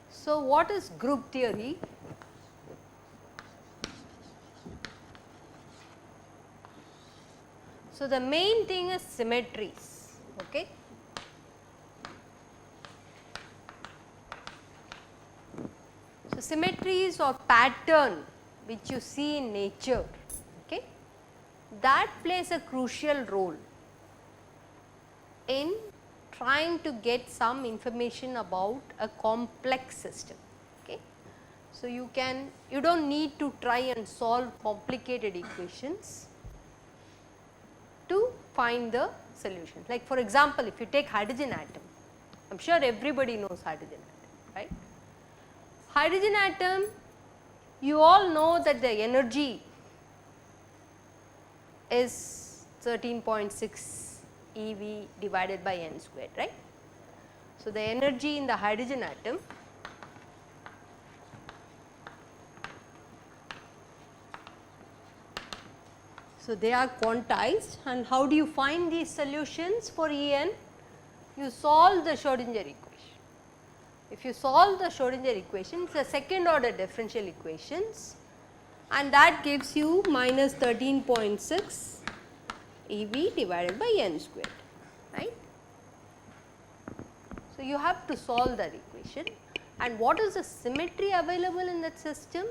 So, what is group theory? So, the main thing is symmetries. Okay. So, symmetries or pattern which you see in nature, okay, that plays a crucial role in trying to get some information about a complex system. Okay. So, you do not need to try and solve complicated equations to find the solution. Like for example, if you take hydrogen atom, I am sure everybody knows hydrogen atom, right. Hydrogen atom, you all know that the energy is 13.6 eV divided by n squared, right. So, the energy in the hydrogen atom so they are quantized, and how do you find these solutions for En? You solve the Schrodinger equation. If you solve the Schrodinger equation, it is a second order differential equations, and that gives you minus 13.6 eV divided by n squared, right. So, you have to solve that equation, and what is the symmetry available in that system?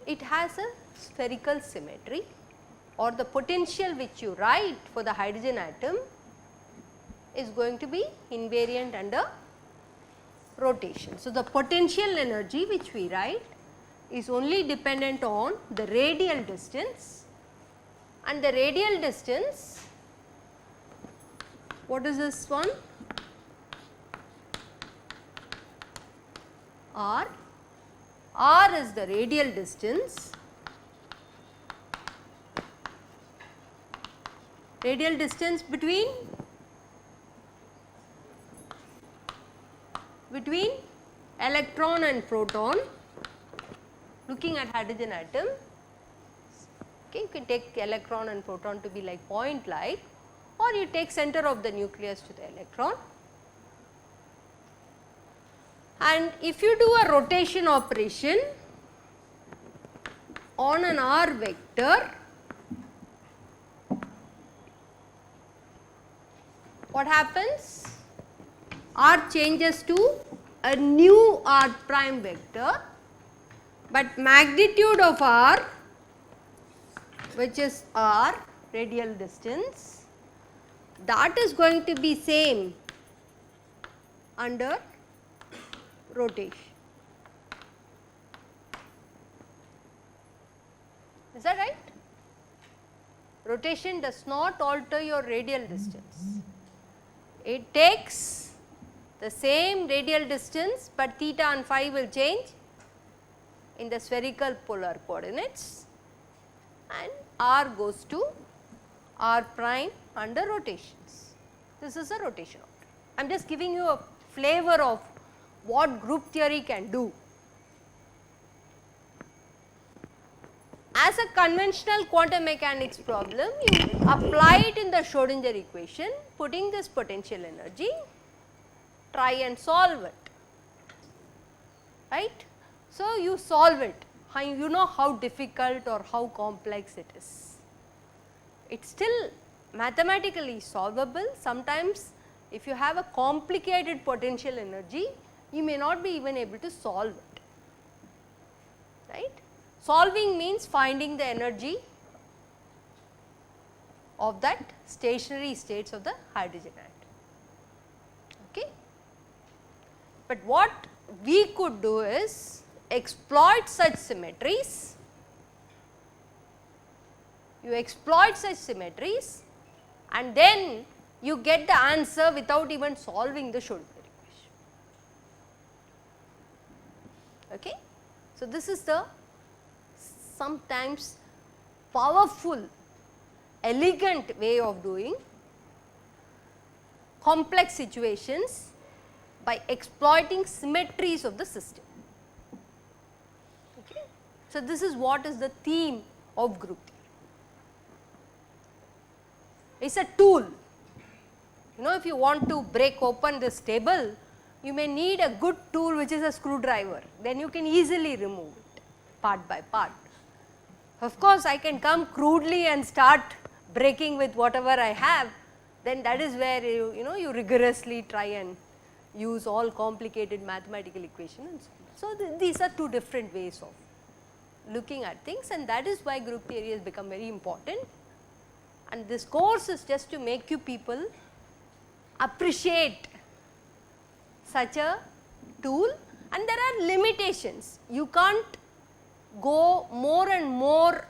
It has a spherical symmetry, or the potential which you write for the hydrogen atom is going to be invariant under rotation. So, the potential energy which we write is only dependent on the radial distance, and the radial distance, what is this one? R. R is the radial distance, between electron and proton. Looking at hydrogen atom, okay, you can take electron and proton to be like point like, or you take center of the nucleus to the electron. And if you do a rotation operation on an r vector, what happens? R changes to a new r prime vector, but magnitude of r, which is r radial distance, that is going to be same under rotation. Is that right? Rotation does not alter your radial distance. It takes the same radial distance, but theta and phi will change in the spherical polar coordinates, and r goes to r prime under rotations. This is a rotation order. I am just giving you a flavor of what group theory can do. As a conventional quantum mechanics problem, you apply it in the Schrodinger equation, putting this potential energy, try and solve it, right. So, you solve it, you know how difficult or how complex it is. It is still mathematically solvable. Sometimes if you have a complicated potential energy, you may not be even able to solve it, right. Solving means finding the energy of that stationary states of the hydrogen atom, okay. But what we could do is exploit such symmetries, and then you get the answer without even solving the Schrodinger equation, okay. So, this is the sometimes powerful, elegant way of doing complex situations by exploiting symmetries of the system. Okay. So, this is what is the theme of group theory. It is a tool. You know, if you want to break open this table, you may need a good tool which is a screwdriver, then you can easily remove it part by part. Of course, I can come crudely and start breaking with whatever I have, then that is where you rigorously try and use all complicated mathematical equations. So, these are two different ways of looking at things, and that is why group theory has become very important, and this course is just to make you people appreciate such a tool, and there are limitations. You can't go more and more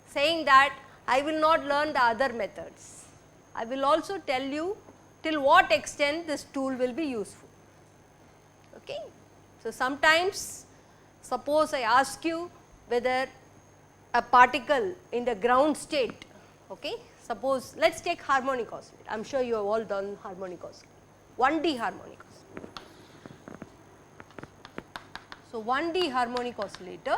saying that I will not learn the other methods. I will also tell you till what extent this tool will be useful. Okay. So, sometimes suppose I ask you whether a particle in the ground state, okay, suppose let us take harmonic oscillator. I am sure you have all done harmonic oscillator, 1D harmonic oscillator. So, 1D harmonic oscillator,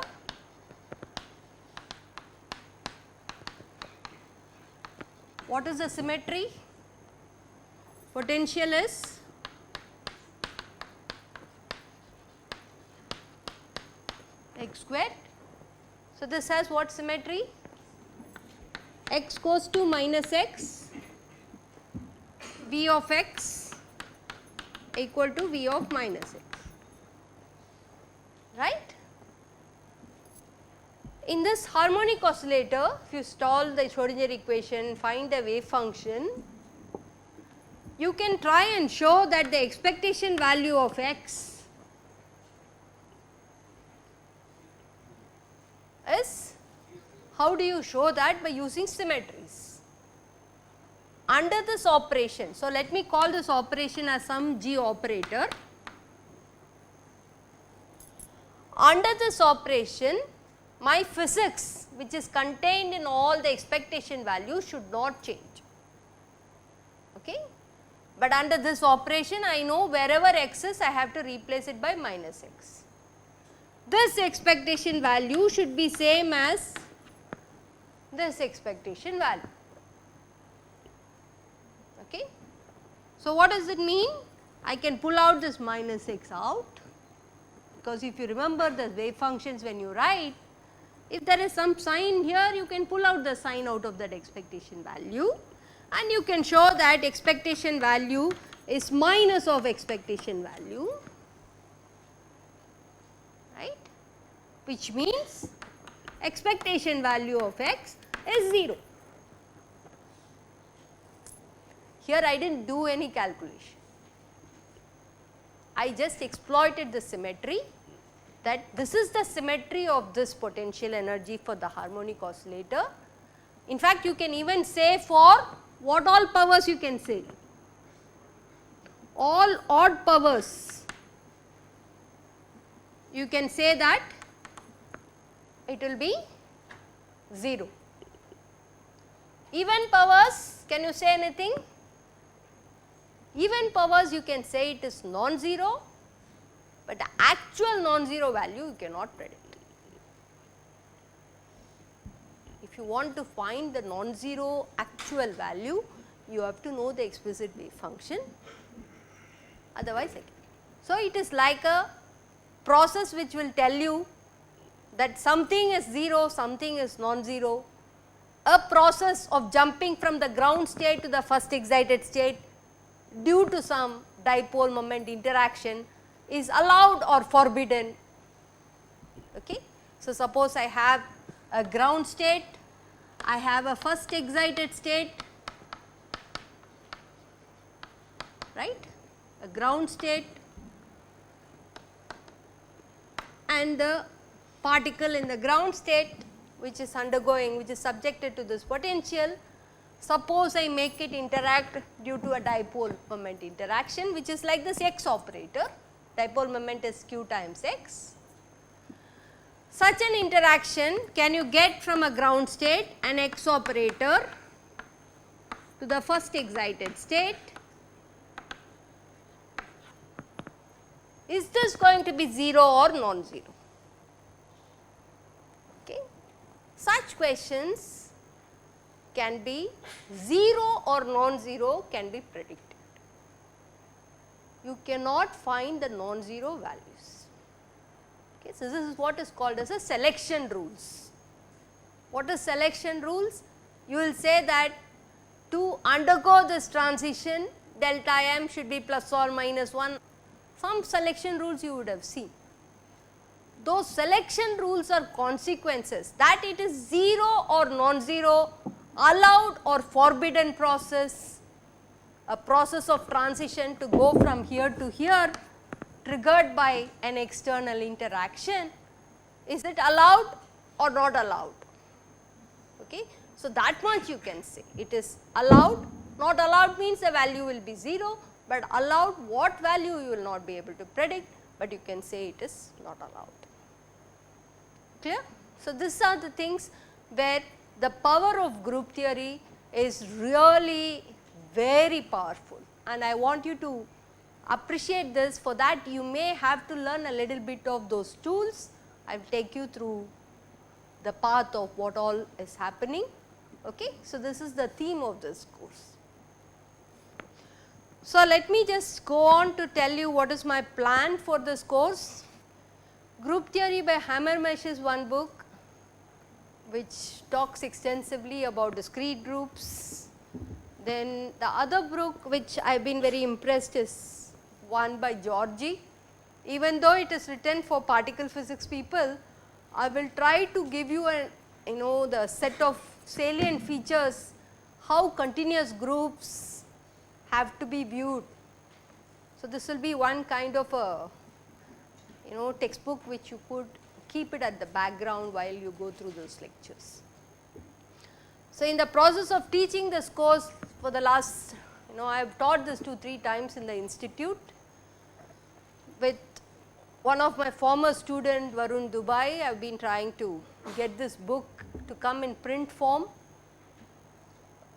what is the symmetry? Potential is x squared. So, this has what symmetry? X goes to minus x, V of x equal to V of minus x, right. In this harmonic oscillator, if you solve the Schrodinger equation, find the wave function, you can try and show that the expectation value of x is, how do you show that? By using symmetries. Under this operation, so let me call this operation as some G operator. Under this operation, my physics which is contained in all the expectation values should not change. Okay. But under this operation, I know wherever x is, I have to replace it by minus x. This expectation value should be same as this expectation value. Okay. So, what does it mean? I can pull out this minus x out, because if you remember the wave functions when you write, if there is some sign here, you can pull out the sign out of that expectation value, and you can show that expectation value is minus of expectation value, right, which means expectation value of x is 0. Here I did not do any calculation, I just exploited the symmetry, that this is the symmetry of this potential energy for the harmonic oscillator. In fact, you can even say for what all powers you can say, all odd powers, you can say that it will be 0. Even powers, can you say anything? Even powers you can say it is non-zero, but the actual non-zero value you cannot predict. If you want to find the non-zero actual value, you have to know the explicit wave function, otherwise again. So, it is like a process which will tell you that something is 0, something is non-zero. A process of jumping from the ground state to the first excited state due to some dipole moment interaction is allowed or forbidden. Okay. So, suppose I have a ground state, I have a first excited state, right, a ground state, and the particle in the ground state which is undergoing, which is subjected to this potential. Suppose I make it interact due to a dipole moment interaction, which is like this x operator, dipole moment is q times x. Such an interaction can you get from a ground state, an x operator to the first excited state, is this going to be 0 or non-zero? Okay. Such questions can be 0 or non-zero can be predicted. You cannot find the non-zero values. Okay. So, this is what is called as a selection rules. What is selection rules? You will say that to undergo this transition delta m should be plus or minus 1. Some selection rules you would have seen. Those selection rules are consequences that it is 0 or non-zero, allowed or forbidden process, a process of transition to go from here to here triggered by an external interaction. Is it allowed or not allowed? Okay. So, that much you can say it is allowed. Not allowed means the value will be 0, but allowed, what value you will not be able to predict, but you can say it is not allowed. Clear? So, these are the things where the power of group theory is really very powerful, and I want you to appreciate this. For that you may have to learn a little bit of those tools. I will take you through the path of what all is happening. Okay. So, this is the theme of this course. So, let me just go on to tell you what is my plan for this course. Group Theory by Hamermesh is one book which talks extensively about discrete groups. Then the other book which I have been very impressed is one by Georgi. Even though it is written for particle physics people, I will try to give you the set of salient features, how continuous groups have to be viewed. So, this will be one kind of a textbook which you could keep it at the background while you go through those lectures. So, in the process of teaching this course for the last I have taught this 2-3 times in the institute with one of my former student Varun Dubai. I have been trying to get this book to come in print form.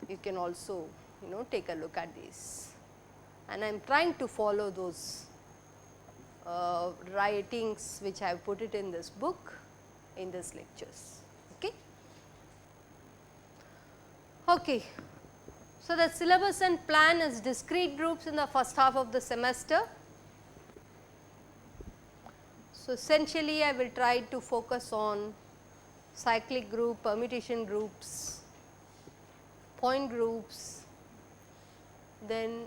You can also take a look at these, and I am trying to follow those writings which I have put it in this book in this lectures. Okay. Okay. So, the syllabus and plan is discrete groups in the first half of the semester. So, essentially I will try to focus on cyclic group, permutation groups, point groups, then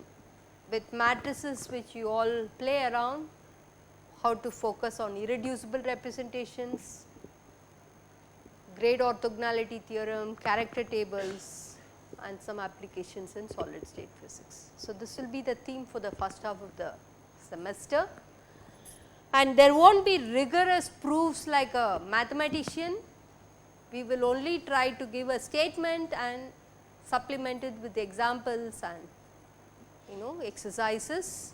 with matrices which you all play around, how to focus on irreducible representations, grade orthogonality theorem, character tables, and some applications in solid state physics. So, this will be the theme for the first half of the semester, and there will not be rigorous proofs like a mathematician. We will only try to give a statement and supplement it with examples and exercises.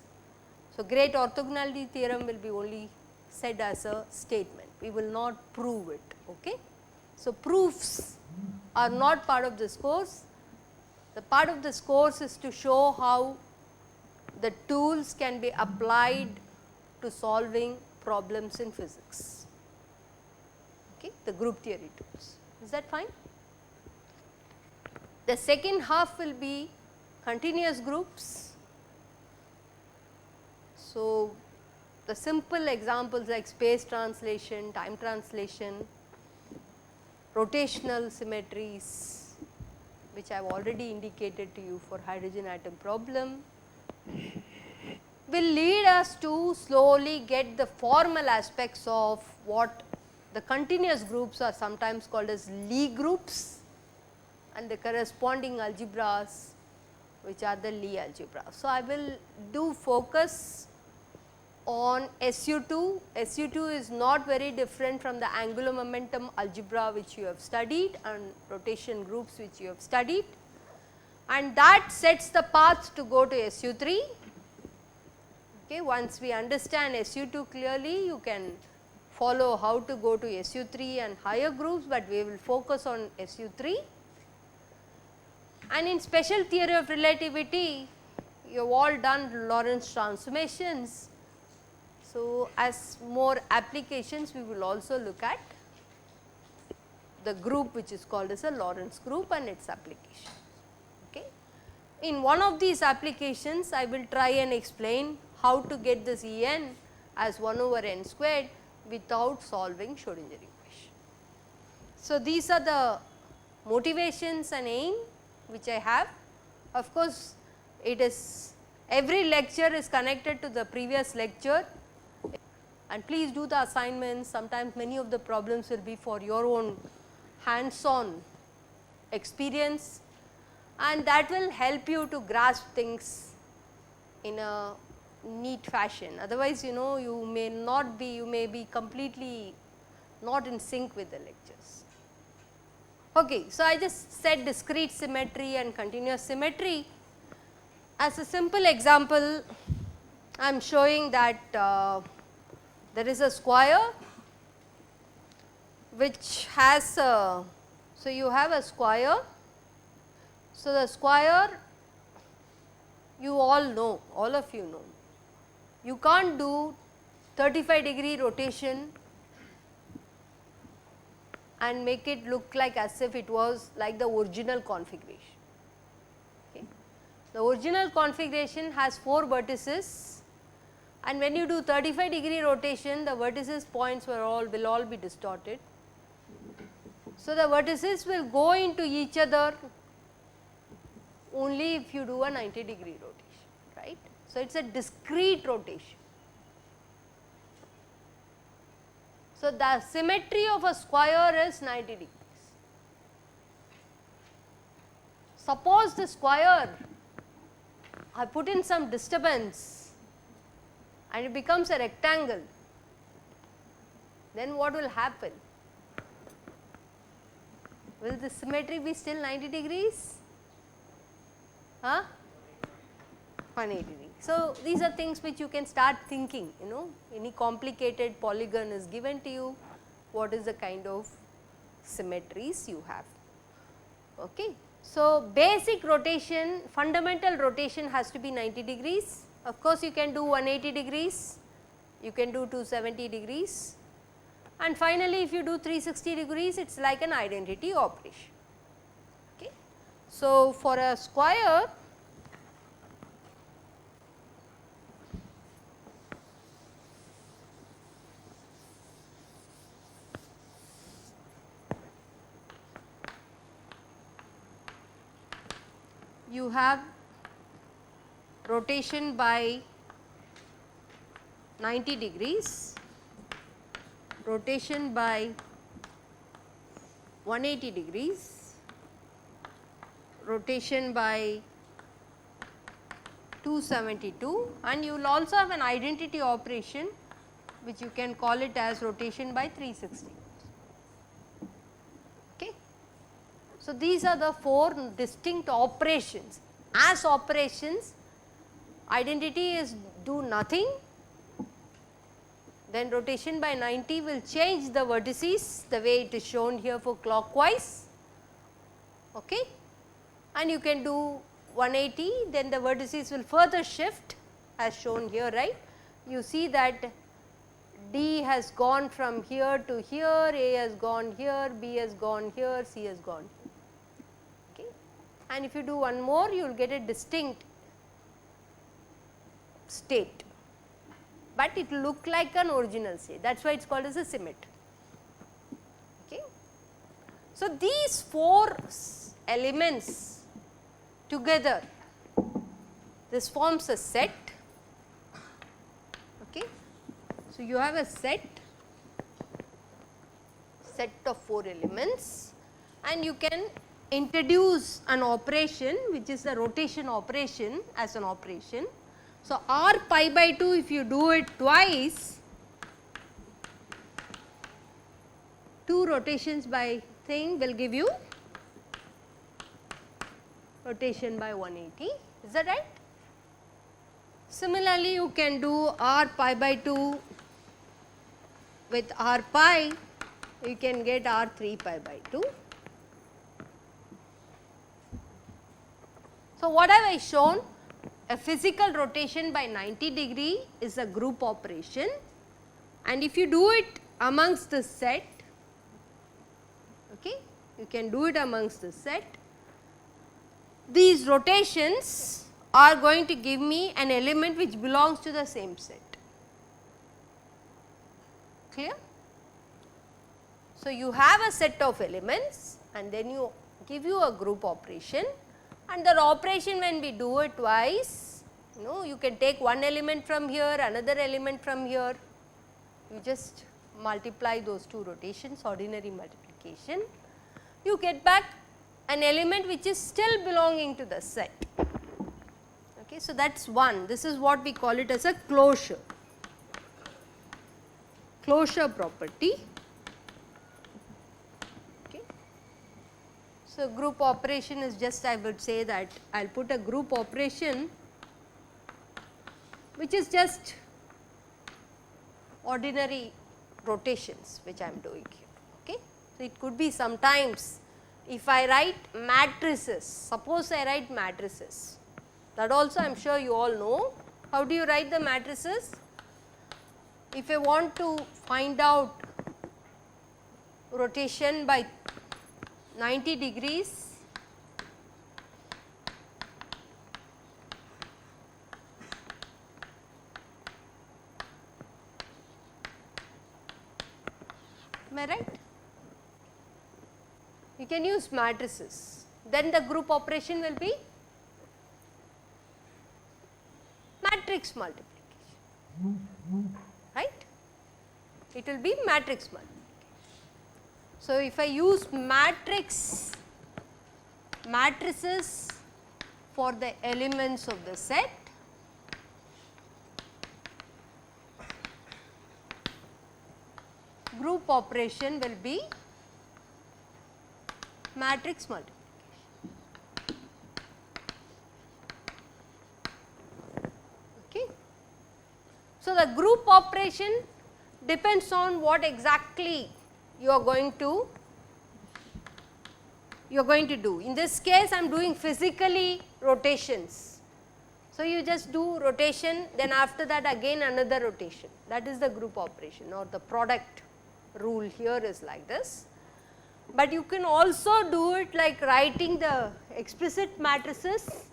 So, great orthogonality theorem will be only said as a statement, we will not prove it. Okay. So, proofs are not part of this course. The part of this course is to show how the tools can be applied to solving problems in physics, okay, the group theory tools. Is that fine? The second half will be continuous groups. So, the simple examples like space translation, time translation, rotational symmetries, which I have already indicated to you for hydrogen atom problem, will lead us to slowly get the formal aspects of what the continuous groups are sometimes called as Lie groups, and the corresponding algebras which are the Lie algebra. So, I will do focus on SU2. SU2 is not very different from the angular momentum algebra which you have studied and rotation groups which you have studied, and that sets the path to go to SU3. Okay, once we understand SU2 clearly, you can follow how to go to SU3 and higher groups, but we will focus on SU3. And in special theory of relativity, you have all done Lorentz transformations. So, as more applications we will also look at the group which is called as a Lorentz group and its application. Okay. In one of these applications I will try and explain how to get this E n as 1 over n squared without solving Schrodinger equation. So, these are the motivations and aim which I have. Of course, it is every lecture is connected to the previous lecture, and please do the assignments. Sometimes many of the problems will be for your own hands on experience, and that will help you to grasp things in a neat fashion. Otherwise, you know, you may not be, you may be completely not in sync with the lectures. Okay, so I just said discrete symmetry and continuous symmetry. As a simple example, I am showing that there is a square which has a, so you have a square. So, the square you all know, all of you know, you can't do 35-degree rotation and make it look like as if it was like the original configuration. Okay. The original configuration has 4 vertices, and when you do 35-degree rotation, the vertices points will all be distorted. So, the vertices will go into each other only if you do a 90-degree rotation, right. So, it is a discrete rotation. So, the symmetry of a square is 90 degrees. Suppose the square, I put in some disturbance and it becomes a rectangle, then what will happen? Will the symmetry be still 90 degrees? Huh? 180 degrees. So, these are things which you can start thinking, you know, any complicated polygon is given to you, what is the kind of symmetries you have. Okay. So, basic rotation, fundamental rotation has to be 90 degrees. Of course, you can do 180 degrees, you can do 270 degrees, and finally, if you do 360 degrees, it is like an identity operation. Okay. So, for a square, you have rotation by 90 degrees, rotation by 180 degrees, rotation by 272, and you will also have an identity operation which you can call it as rotation by 360. Okay. So, these are the 4 distinct operations. As operations, identity is do nothing, then rotation by 90 will change the vertices the way it is shown here for clockwise, okay. And you can do 180, then the vertices will further shift as shown here, right. You see that D has gone from here to here, A has gone here, B has gone here, C has gone here, okay. And if you do one more, you will get a distinct state, but it will look like an original state, that is why it is called as a symmetry. Okay. So, these 4 elements together, this forms a set. Okay. So, you have a set of 4 elements, and you can introduce an operation which is the rotation operation as an operation. So, r pi by 2, if you do it twice, 2 rotations by thing will give you rotation by 180, is that right? Similarly, you can do r pi by 2 with r pi, you can get r 3 pi by 2. So, what have I shown? a physical rotation by 90 degree is a group operation, and if you do it amongst the set, okay, you can do it amongst the set, these rotations are going to give me an element which belongs to the same set. Clear? So, you have a set of elements and then you give you a group operation, and the operation when we do it twice, you can take one element from here, another element from here, you just multiply those two rotations, ordinary multiplication, you get back an element which is still belonging to the set. Okay, so that is one, this is what we call it as a closure property. Okay. So, group operation is just, I would say that I will put a group operation which is just ordinary rotations which I am doing here. Okay. So, it could be sometimes if I write matrices, suppose I write matrices, that also I am sure you all know. How do you write the matrices? If I want to find out rotation by 90 degrees, am I right? You can use matrices, then the group operation will be matrix multiplication, right? It will be matrix multiplication. So, if I use matrices for the elements of the set, group operation will be matrix multiplication. Okay. So, the group operation depends on what exactly you are going to do. In this case I am doing physically rotations. So, you just do rotation, then after that again another rotation, that is the group operation, or the product rule here is like this. But you can also do it like writing the explicit matrices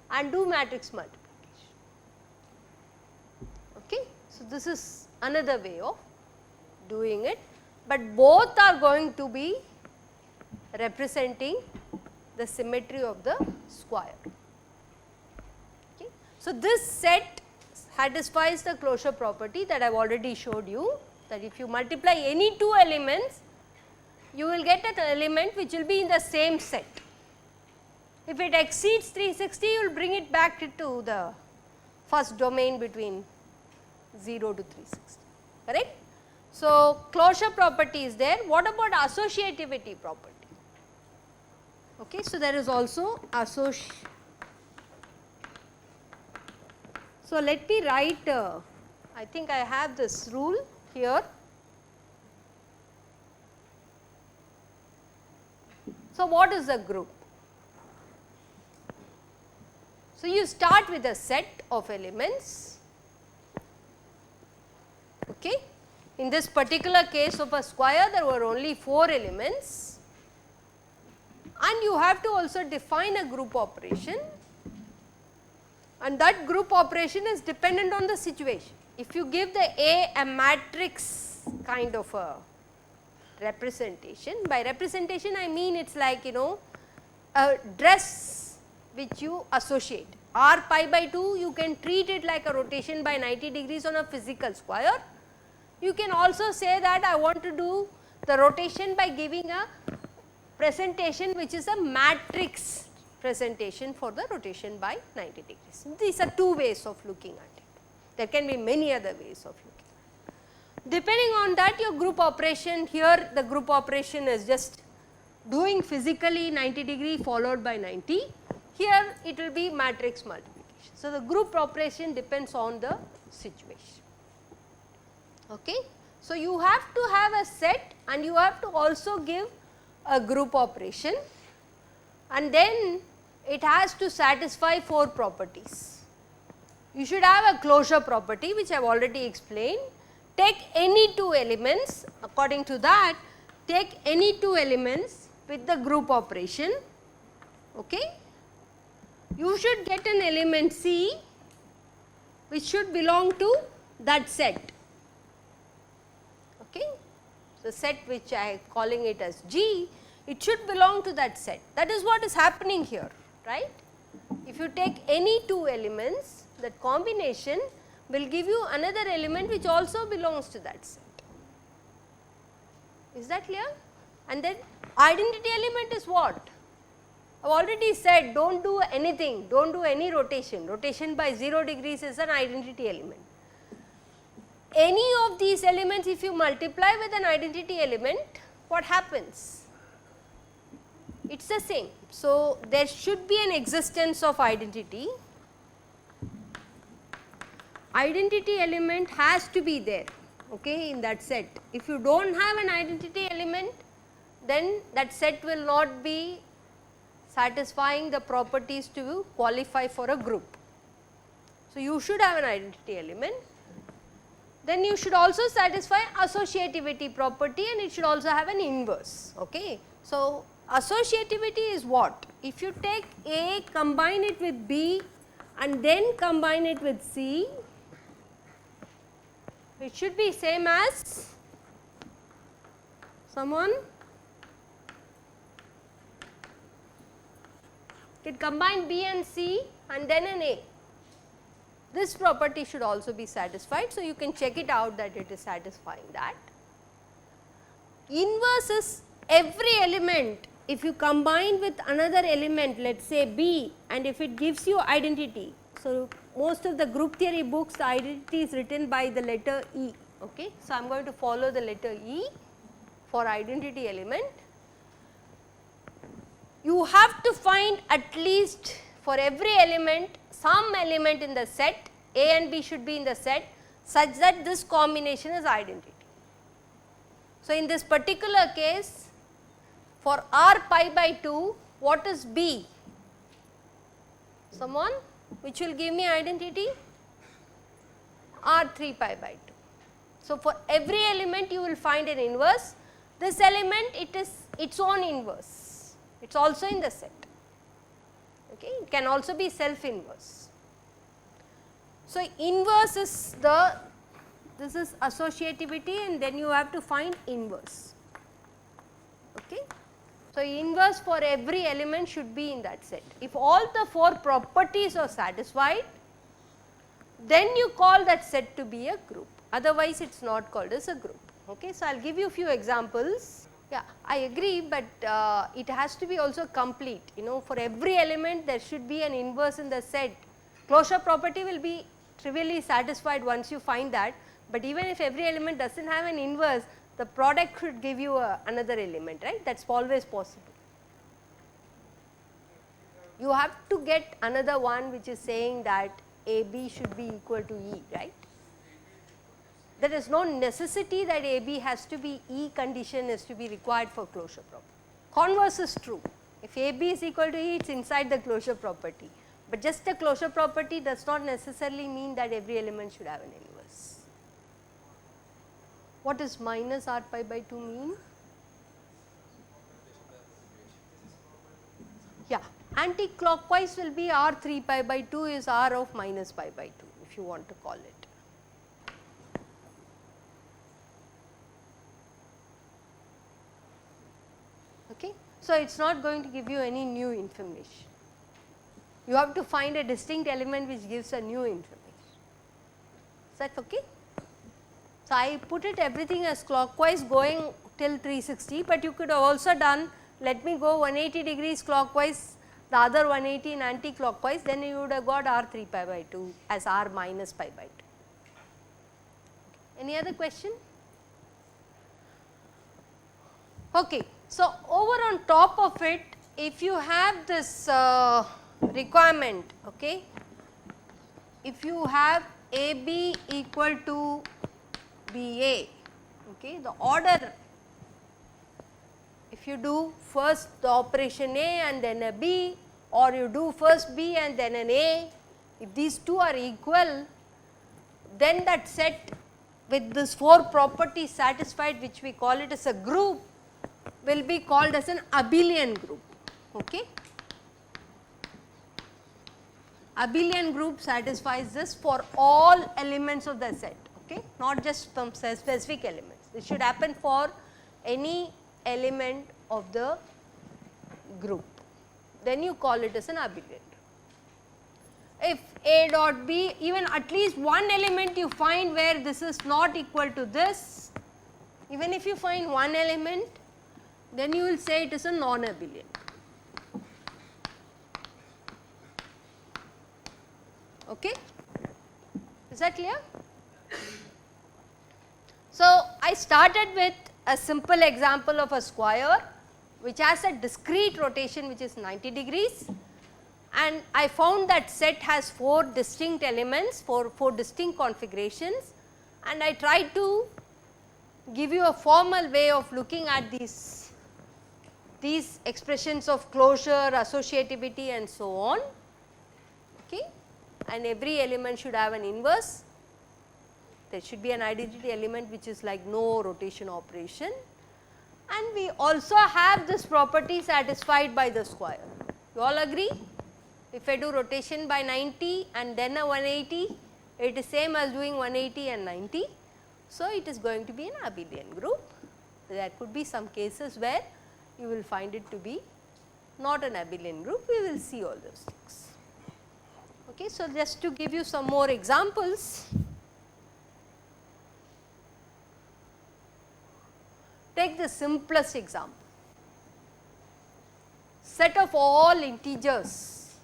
and do matrix multiplication. Okay. So, this is another way of doing it, but both are going to be representing the symmetry of the square. Okay. So, this set satisfies the closure property that I have already showed you, that if you multiply any two elements, you will get an element which will be in the same set. If it exceeds 360, you will bring it back to the first domain between 0 to 360, correct. So, closure property is there. What about associativity property? Okay, so, there is also So, let me write, I think I have this rule here. So, what is a group? So, you start with a set of elements. Okay. In this particular case of a square, there were only 4 elements, and you have to also define a group operation, and that group operation is dependent on the situation. If you give the a matrix kind of a representation, by representation I mean it is like a dress which you associate. R pi by 2, you can treat it like a rotation by 90 degrees on a physical square. You can also say that I want to do the rotation by giving a presentation which is a matrix presentation for the rotation by 90 degrees. These are two ways of looking at it. There can be many other ways of looking. Depending on that, your group operation, here the group operation is just doing physically 90 degree followed by 90, here it will be matrix multiplication. So, the group operation depends on the situation. Okay. So, you have to have a set and you have to also give a group operation, and then it has to satisfy 4 properties. you should have a closure property which I have already explained. Take any two elements, according to that take any two elements with the group operation, okay. You should get an element C which should belong to that set, okay. So, set which I am calling it as G, it should belong to that set. That is what is happening here, right. If you take any two elements, that combination will give you another element which also belongs to that set. Is that clear? And then identity element is what? I have already said do not do anything, do not do any rotation, rotation by 0 degrees is an identity element. Any of these elements if you multiply with an identity element, what happens? It is the same. So, there should be an existence of identity. Identity element has to be there, okay, in that set. If you do not have an identity element, then that set will not be satisfying the properties to qualify for a group. So, you should have an identity element. Then you should also satisfy associativity property and it should also have an inverse, okay. So, associativity is what? If you take A, combine it with B and then combine it with C, it should be same as someone can combine B and C and then an A. This property should also be satisfied. So, you can check it out that it is satisfying that. Inverse is every element if you combine with another element, let us say B, and if it gives you identity. So, most of the group theory books the identity is written by the letter E, okay. So, I am going to follow the letter E for identity element. You have to find at least for every element some element in the set, A and B should be in the set such that this combination is identity. So, in this particular case for R pi by 2, what is B? Someone which will give me identity? R 3 pi by 2. So, for every element you will find an inverse. This element it is its own inverse, it is also in the set, okay. It can also be self inverse. So, inverse is this is associativity and then you have to find inverse, okay. So, inverse for every element should be in that set. If all the 4 properties are satisfied, then you call that set to be a group, otherwise it is not called as a group, okay. So, I will give you a few examples. Yeah, I agree, but it has to be also complete, you know, for every element there should be an inverse in the set. Closure property will be trivially satisfied once you find that, but even if every element does not have an inverse, the product should give you another element, right, that is always possible. You have to get another one which is saying that AB should be equal to E, right. There is no necessity that AB has to be E condition is to be required for closure property. Converse is true. If AB is equal to E, it is inside the closure property, but just the closure property does not necessarily mean that every element should have an inverse. What does minus R pi by 2 mean? Yeah, anti-clockwise will be R 3 pi by 2 is R of minus pi by 2 if you want to call it. Okay. So, it is not going to give you any new information. You have to find a distinct element which gives a new information. Is that okay? So, I put it everything as clockwise going till 360, but you could have also done let me go 180 degrees clockwise, the other 180 in anti-clockwise, then you would have got R 3 pi by 2 as R minus pi by 2. Any other question? Okay. So, over on top of it, if you have this requirement, okay, if you have AB equal to BA, okay, the order, if you do first the operation A and then a B, or you do first B and then an A, If these two are equal, then that set with this 4 properties satisfied, which we call it as a group, will be called as an abelian group. Okay. Abelian group satisfies this for all elements of the set, okay, not just some specific elements. This should happen for any element of the group, then you call it as an abelian. If A dot B, even at least one element you find where this is not equal to this, even if you find one element, then you will say it is a non-abelian. Okay. Is that clear? So, I started with a simple example of a square which has a discrete rotation which is 90 degrees, and I found that set has 4 distinct elements, 4 distinct configurations, and I tried to give you a formal way of looking at these expressions of closure, associativity and so on, okay. And every element should have an inverse. There should be an identity element which is like no rotation operation, and we also have this property satisfied by the square. You all agree? If I do rotation by 90 and then a 180, it is same as doing 180 and 90. So, it is going to be an abelian group. There could be some cases where you will find it to be not an abelian group, we will see all those things. Okay, so, just to give you some more examples, take the simplest example, set of all integers.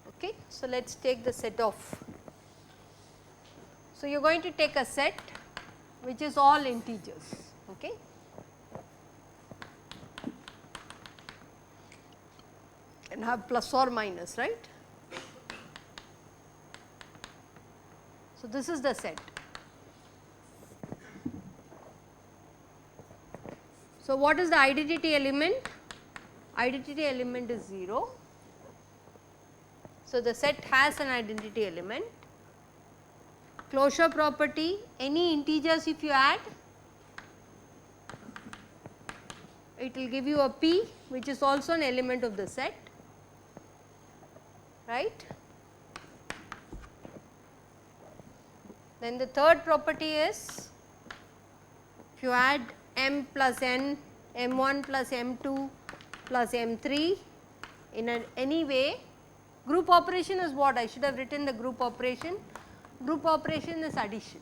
Okay, so, let us take the set of, so you are going to take a set which is all integers. Okay. And have plus or minus, right. So, this is the set. So, what is the identity element? Identity element is 0. So, the set has an identity element. Closure property, any integers if you add, it will give you a P which is also an element of the set, right. Then the third property is, if you add m plus n, m1 plus m2 plus m3 in any way, group operation is what? I should have written the group operation. Group operation is addition,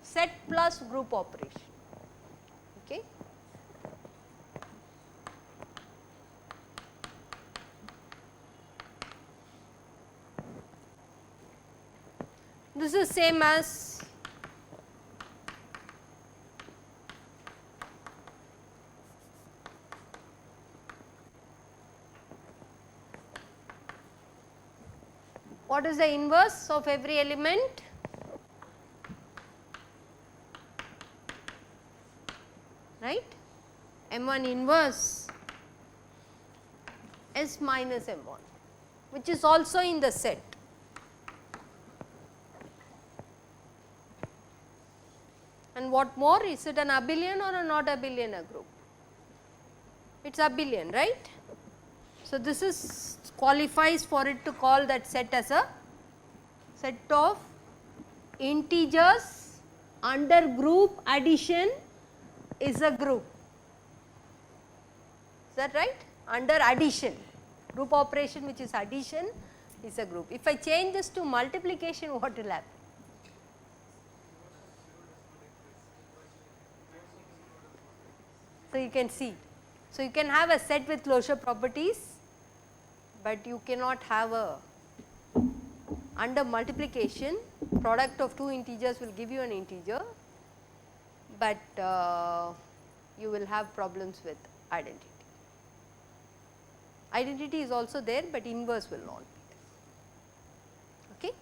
set plus group operation. Okay. This is same as what is the inverse of every element? Right, m1 inverse S minus m1, which is also in the set. And what more, is it an abelian or a not abelian a group? It is abelian, right. So, this is qualifies for it to call that set as a set of integers under group addition is a group. Is that right? Under addition, group operation which is addition is a group. If I change this to multiplication, what will happen? So, you can see. So, you can have a set with closure properties, but you cannot have a, under multiplication, product of two integers will give you an integer, but you will have problems with identity. Identity is also there, but inverse will not be there. Okay.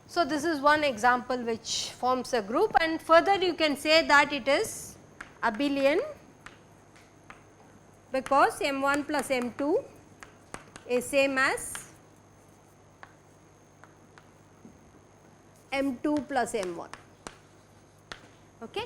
So, this is one example which forms a group, and further you can say that it is abelian because m1 plus m2 is same as M2 plus M1. Okay.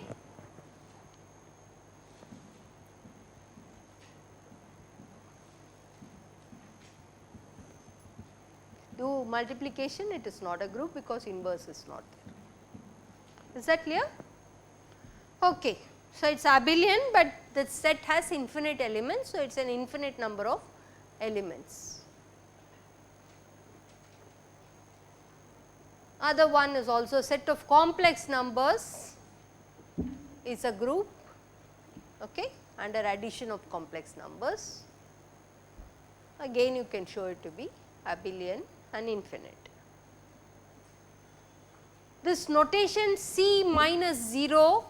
Do multiplication, it is not a group because inverse is not there. Is that clear? Okay. So, it is abelian, but the set has infinite elements. So, it is an infinite number of elements. Other one is also set of complex numbers is a group, okay, under addition of complex numbers. Again you can show it to be abelian and infinite. This notation C minus 0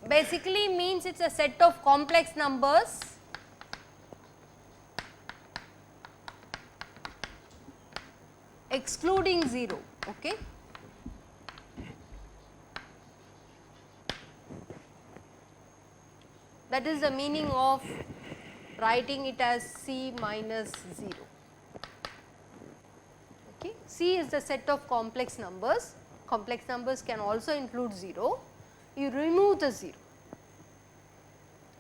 basically means it is a set of complex numbers excluding 0, okay. That is the meaning of writing it as C minus 0. Okay. C is the set of complex numbers. Complex numbers can also include 0. You remove the 0.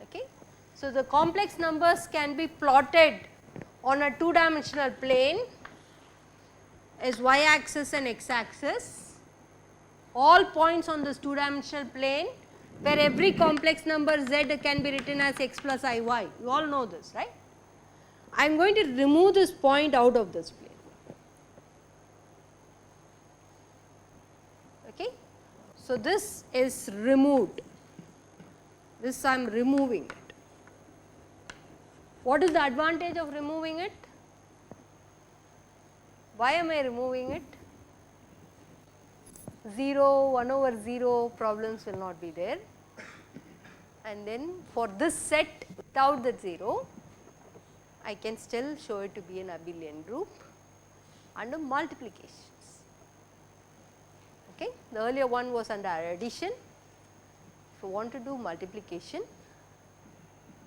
Okay. So, the complex numbers can be plotted on a 2-dimensional plane as y axis and x axis. All points on this 2-dimensional plane where every complex number z can be written as x plus I y. You all know this, right? I am going to remove this point out of this plane. Okay. So, this is removed, this I am removing it. What is the advantage of removing it? Why am I removing it? 0, 1 over 0 problems will not be there, and then for this set without the 0 I can still show it to be an abelian group under multiplications. Okay. The earlier one was under addition. If you want to do multiplication,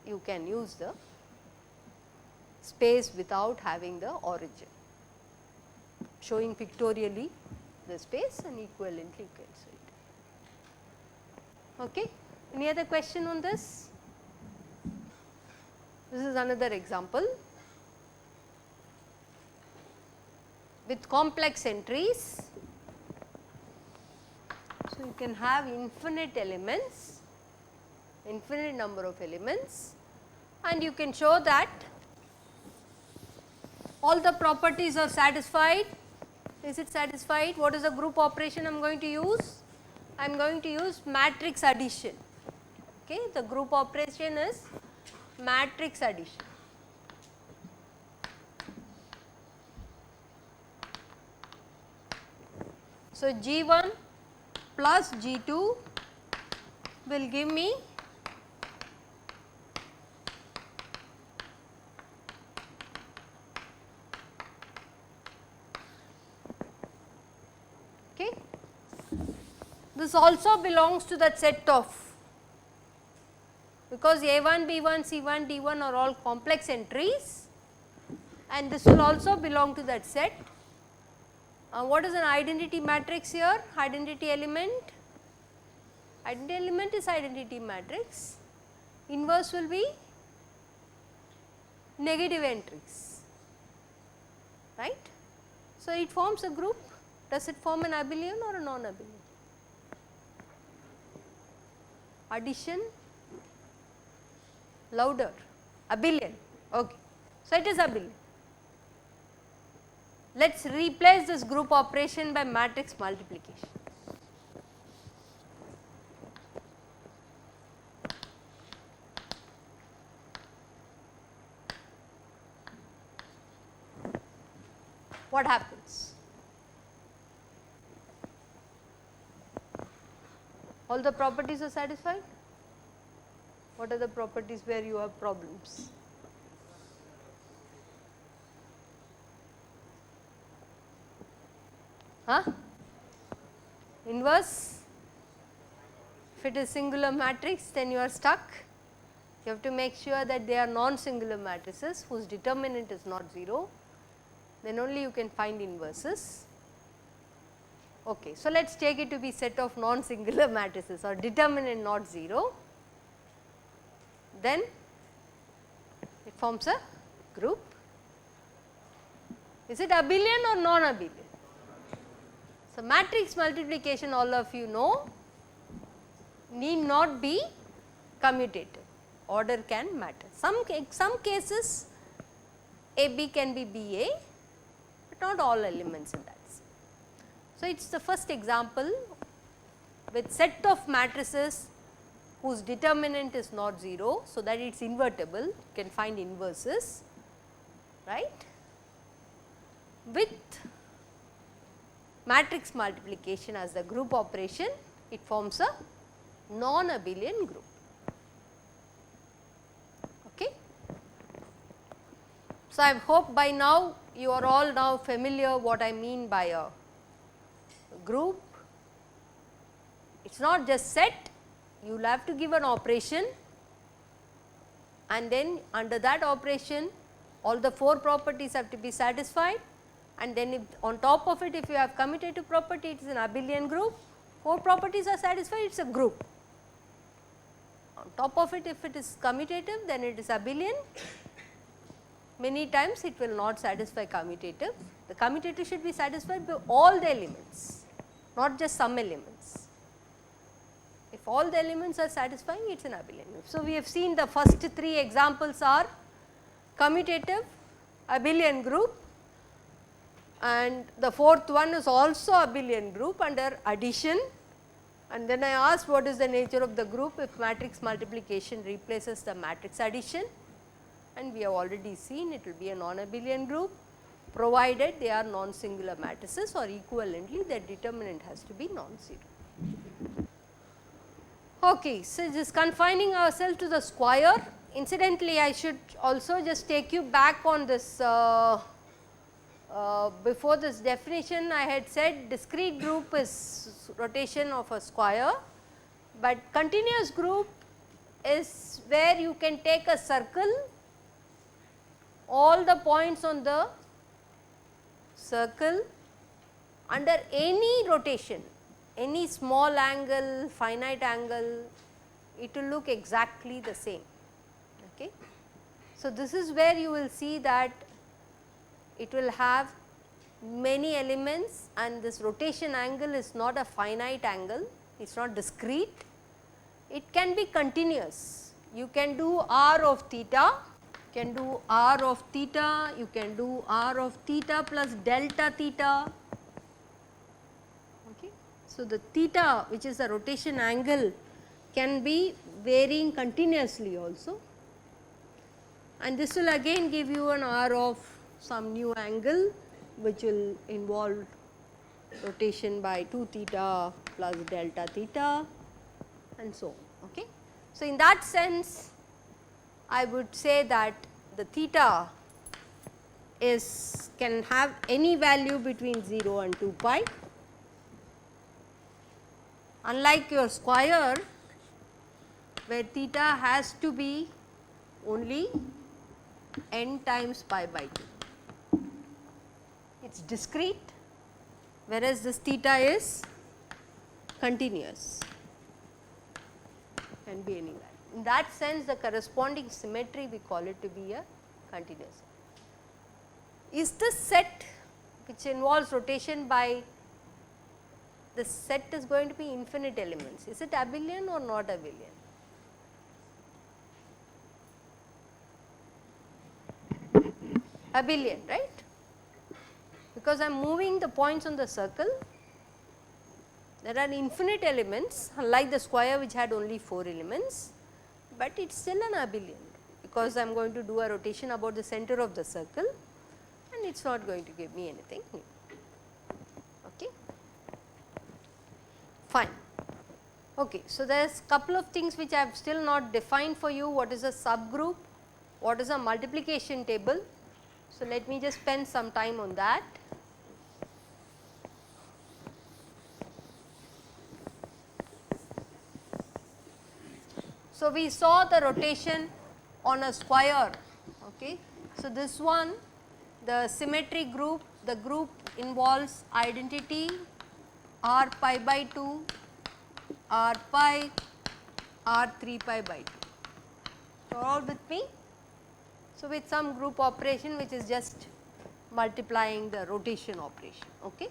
you can use the space without having the origin, showing pictorially the space and equivalently you can see it. Okay. Any other question on this? This is another example with complex entries. So, you can have infinite elements, infinite number of elements, and you can show that all the properties are satisfied. Is it satisfied? What is the group operation I am going to use? I am going to use matrix addition. Okay. The group operation is matrix addition. So, G1 plus G2 will give me okay. This also belongs to that set of, because A1, B1, C1, D1 are all complex entries, and this will also belong to that set. What is an identity matrix here? Identity element. Identity element is identity matrix. Inverse will be negative entries, right. So, it forms a group. Does it form an abelian or a non-abelian? Addition, louder, abelian. Okay. So, it is abelian. Let us replace this group operation by matrix multiplication. What happens? All the properties are satisfied? What are the properties where you have problems? Huh? Inverse? If it is singular matrix, then you are stuck. You have to make sure that they are non-singular matrices whose determinant is not 0, then only you can find inverses. Okay. So, let us take it to be set of non-singular matrices or determinant not 0, then it forms a group. Is it abelian or non-abelian? So, matrix multiplication, all of you know, need not be commutative, order can matter. Some cases AB can be BA, but not all elements in that. So, it is the first example with set of matrices whose determinant is not 0, so that it is invertible, you can find inverses, right. With matrix multiplication as the group operation, it forms a non-abelian group. Okay. So, I hope by now you are all now familiar what I mean by a group. It is not just set, you will have to give an operation, and then under that operation all the 4 properties have to be satisfied, and then if on top of it, if you have commutative property, it is an abelian group. 4 properties are satisfied, it is a group. On top of it, if it is commutative, then it is abelian. Many times it will not satisfy commutative. The commutative should be satisfied by all the elements, not just some elements. If all the elements are satisfying, it is an abelian group. So, we have seen the first 3 examples are commutative, abelian group, and the fourth one is also abelian group under addition. And then I asked what is the nature of the group if matrix multiplication replaces the matrix addition, and we have already seen it will be a non-abelian group provided they are non-singular matrices, or equivalently their determinant has to be non-zero. Okay, so just confining ourselves to the square. Incidentally, I should also just take you back on this. Before this definition, I had said discrete group is rotation of a square, but continuous group is where you can take a circle, all the points on the circle under any rotation, any small angle, finite angle, it will look exactly the same. Okay. So, this is where you will see that it will have many elements, and this rotation angle is not a finite angle, it is not discrete, it can be continuous. You can do r of theta, you can do r of theta, you can do r of theta plus delta theta. Okay. So, the theta, which is the rotation angle, can be varying continuously also, and this will again give you an r of some new angle which will involve rotation by 2 theta plus delta theta and so on. Okay. So, in that sense I would say that the theta is can have any value between 0 and 2 pi. Unlike your square where theta has to be only n times pi by 2. It is discrete, whereas this theta is continuous, can be any value. In that sense, the corresponding symmetry we call it to be a continuous. Is this set which involves rotation by the set is going to be infinite elements, is it abelian or not abelian? Abelian, right? Because I am moving the points on the circle, there are infinite elements unlike the square which had only 4 elements, but it is still an abelian because I am going to do a rotation about the center of the circle and it is not going to give me anything new. Okay. Fine. Okay. So, there is couple of things which I have still not defined for you. What is a subgroup? What is a multiplication table? So, let me just spend some time on that. So, we saw the rotation on a square. Okay. So, this one, the symmetry group, the group involves identity r pi by 2, r pi, r 3 pi by 2. So, all with me? So, with some group operation which is just multiplying the rotation operation. Okay.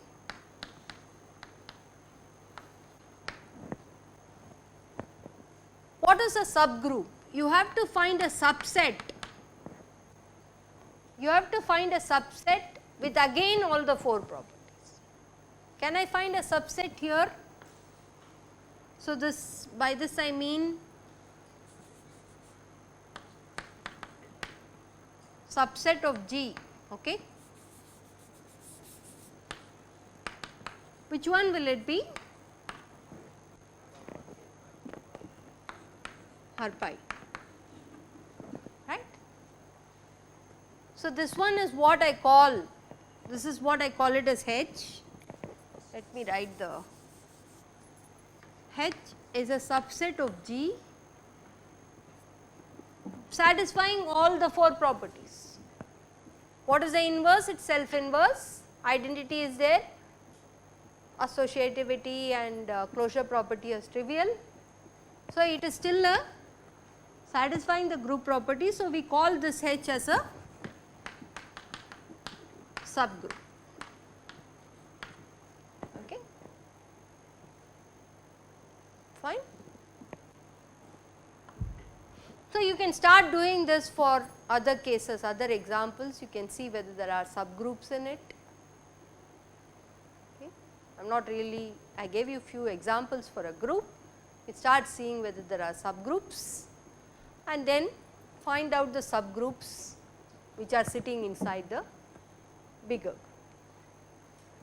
What is a subgroup? You have to find a subset. You have to find a subset with again all the 4 properties. Can I find a subset here? So, this, by this I mean subset of G. Okay. Which one will it be? R pi, right. So, this one is what I call, this is what I call it as H. Let me write the H is a subset of G satisfying all the 4 properties. What is the inverse? It is self inverse, identity is there, associativity and closure property is trivial. So, it is still a satisfying the group property. So, we call this H as a subgroup. Okay. Fine. So, you can start doing this for other cases, other examples, you can see whether there are subgroups in it. Okay. I am not really, I gave you few examples for a group, you start seeing whether there are subgroups and then find out the subgroups which are sitting inside the bigger group,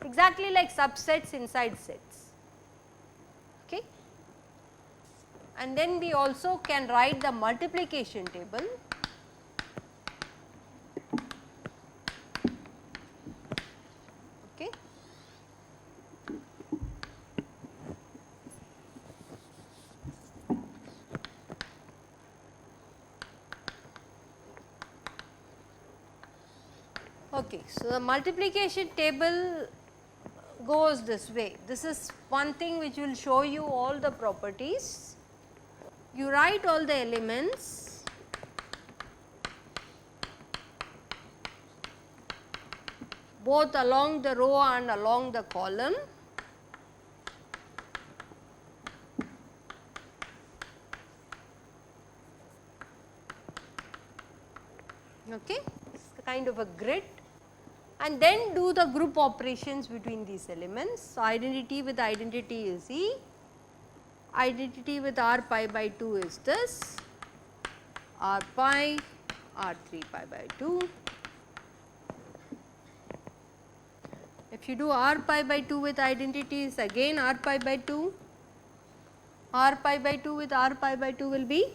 exactly like subsets inside sets. Okay. And then we also can write the multiplication table. Okay. Okay, so the multiplication table goes this way. This is one thing which will show you all the properties. You write all the elements both along the row and along the column. Okay, it's kind of a grid. And then do the group operations between these elements. So, identity with identity is E, identity with r pi by 2 is this, r pi, r 3 pi by 2. If you do r pi by 2 with identity is again r pi by 2, r pi by 2 with r pi by 2 will be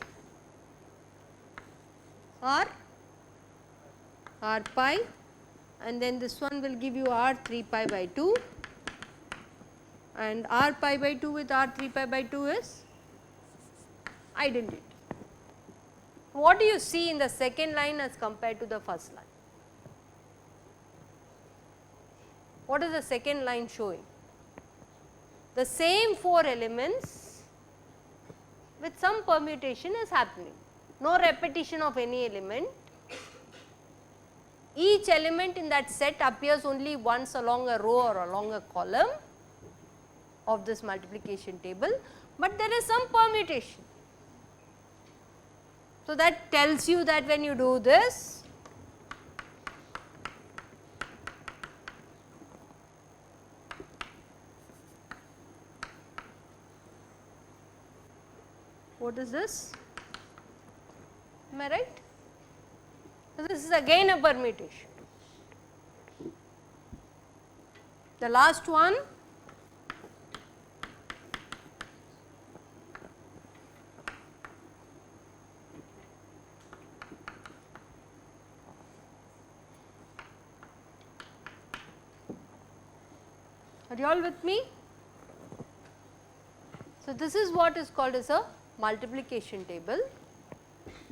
r pi, and then this one will give you r 3 pi by 2, and r pi by 2 with r 3 pi by 2 is identity. What do you see in the second line as compared to the first line? What is the second line showing? The same 4 elements with some permutation is happening, no repetition of any element. Each element in that set appears only once along a row or along a column of this multiplication table, but there is some permutation. So, that tells you that when you do this, what is this? Am I right? So, this is again a permutation. The last one, are you all with me? So, this is what is called as a multiplication table.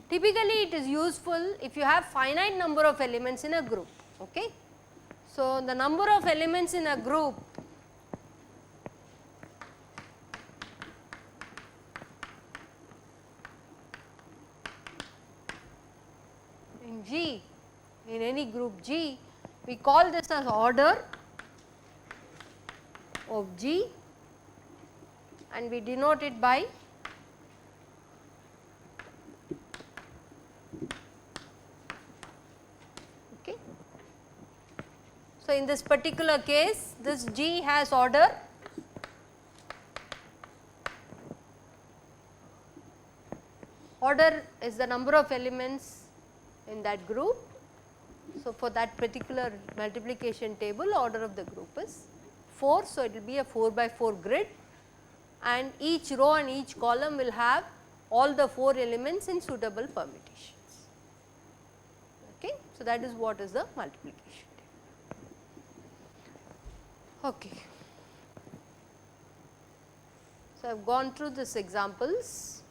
Typically it is useful if you have finite number of elements in a group. Okay. So, the number of elements in a group in G, in any group G, we call this as order of G and we denote it by okay. So, in this particular case this G has order is the number of elements in that group. So, for that particular multiplication table order of the group is 4. So, it will be a 4 by 4 grid and each row and each column will have all the 4 elements in suitable permutations. Okay. So, that is what is the multiplication table. Okay. So, I have gone through these examples.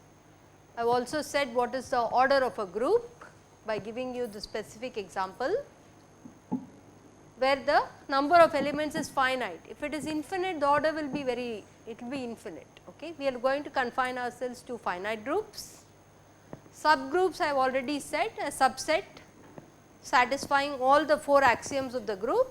I have also said what is the order of a group by giving you the specific example where the number of elements is finite. If it is infinite, the order will be it will be infinite. Okay. We are going to confine ourselves to finite groups. Subgroups I have already said, a subset satisfying all the 4 axioms of the group